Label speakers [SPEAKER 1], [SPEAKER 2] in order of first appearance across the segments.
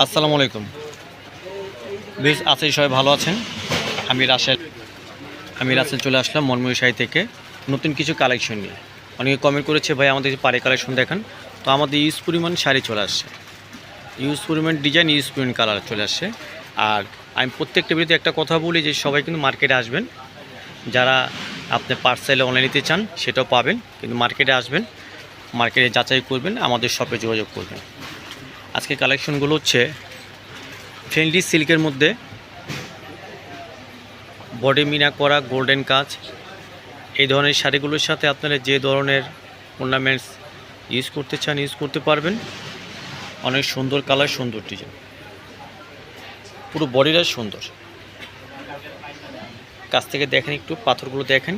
[SPEAKER 1] আসসালামু আলাইকুম। বেশ আছেন, সবাই ভালো আছেন? আমি রাসেল চলে আসলাম মনময়ূর শাড়ি থেকে নতুন কিছু কালেকশন নিয়ে। অনেকে কমেন্ট করেছে ভাই আমাদের পাড়ে কালেকশন দেখান, তো আমাদের ইউজ পরিমাণ শাড়ি চলে আসছে, ইউজ পরিমাণ ডিজাইন, ইউজ পরিমাণ কালার চলে আসছে। আর আমি প্রত্যেকটা ভিডিওতে একটা কথা বলি যে সবাই কিন্তু মার্কেটে আসবেন, যারা আপনি পার্সেলে অনলাইন নিতে চান সেটাও পাবেন, কিন্তু মার্কেটে আসবেন, মার্কেটে যাচাই করবেন, আমাদের শপে যোগাযোগ করবেন। আজকে কালেকশনগুলো হচ্ছে ফ্রেন্ডলি সিল্কের মধ্যে বডি মিনা করা গোল্ডেন কাজ। এই ধরনের শাড়িগুলোর সাথে আপনারা যে ধরনের অর্নামেন্টস ইউজ করতে চান ইউজ করতে পারবেন। অনেক সুন্দর কালার, সুন্দর ডিজাইন, পুরো বডিটা সুন্দর। কাছ থেকে দেখেন, একটু পাথরগুলো দেখেন,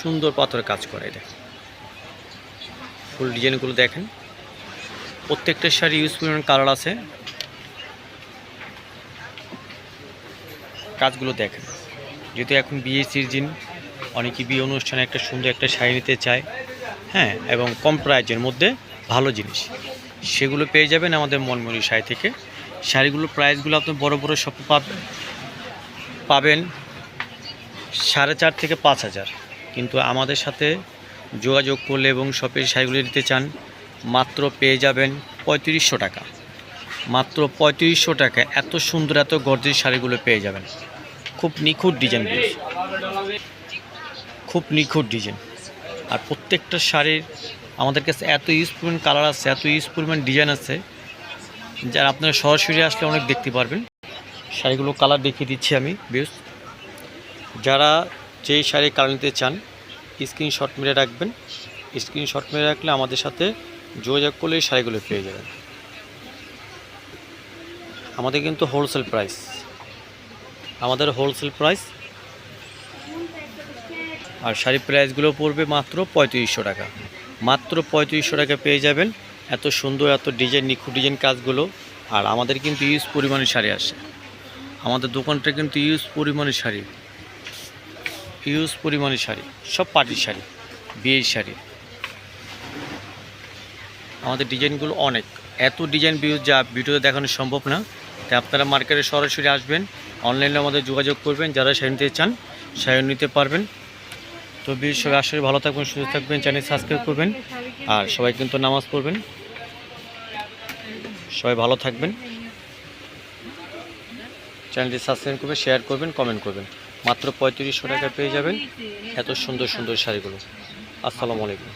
[SPEAKER 1] সুন্দর পাথরের কাজ করে। দেখেন ফুল ডিজাইনগুলো দেখেন, প্রত্যেকটা শাড়ি ইউজ পরিমাণ কালার আছে। কাজগুলো দেখেন, যেহেতু এখন বিয়ে সিজন, অনেকে বিয়ে অনুষ্ঠানে একটা সুন্দর একটা শাড়ি নিতে চায়, হ্যাঁ, এবং কম প্রাইজের মধ্যে ভালো জিনিস, সেগুলো পেয়ে যাবেন আমাদের মনময়ূর শাড়ি থেকে। শাড়িগুলোর প্রাইসগুলো আপনি বড় বড় শপে পাবেন 4,500 থেকে 5,000, কিন্তু আমাদের সাথে যোগাযোগ করলে এবং শপের শাড়িগুলো নিতে চান মাত্র পেয়ে যাবেন 3500 টাকা। মাত্র 3500 টাকা এত সুন্দর, এত গর্জিয়াস শাড়িগুলো পেয়ে যাবেন। খুব নিখুঁত ডিজাইন, খুব নিখুঁত ডিজাইন। আর প্রত্যেকটা শাড়ির আমাদের কাছে এত ইউজ পরিমাণ কালার আছে, এত ইউজ পরিমাণ ডিজাইন আছে, যারা আপনারা সরাসরি আসলে অনেক দেখতে পারবেন। শাড়িগুলো কালার দেখিয়ে দিচ্ছি আমি। বেশ, যারা যেই শাড়ি কালার নিতে চান স্ক্রিনশট মেরে রাখবেন। স্ক্রিনশট মেরে রাখলে আমাদের সাথে যোগাযোগ করলে এই শাড়িগুলো পেয়ে যাবেন। আমাদের কিন্তু হোলসেল প্রাইস, আমাদের হোলসেল প্রাইস। আর শাড়ির প্রাইসগুলো পড়বে মাত্র 3500 টাকা। মাত্র 3500 টাকা পেয়ে যাবেন এত সুন্দর, এত ডিজাইন, নিখুঁত ডিজাইন কাজগুলো। আর আমাদের কিন্তু ইউজ পরিমাণে শাড়ি আসে, আমাদের দোকানটা কিন্তু ইউজ পরিমাণে শাড়ি, ইউজ পরিমাণে শাড়ি, সব পার্টির শাড়ি, বিয়ের শাড়ি। আমাদের ডিজাইনগুলো অনেক, এত ডিজাইন যা ভিডিওতে দেখানো সম্ভব না। তাই আপনারা মার্কেটে সরাসরি আসবেন, অনলাইনে আমাদের যোগাযোগ করবেন। যারা শাড়ি নিতে চান শাড়ি নিতে পারবেন। তো বিশেষ আসলে ভালো থাকবেন, সুস্থ থাকবেন, চ্যানেল সাবস্ক্রাইব করবেন। আর সবাই কিন্তু নামাজ পড়বেন। সবাই ভালো থাকবেন, চ্যানেলটি সাবস্ক্রাইব করবেন, শেয়ার করবেন, কমেন্ট করবেন। মাত্র 3500 টাকা পেয়ে যাবেন এত সুন্দর সুন্দর শাড়িগুলো। আসসালামু আলাইকুম।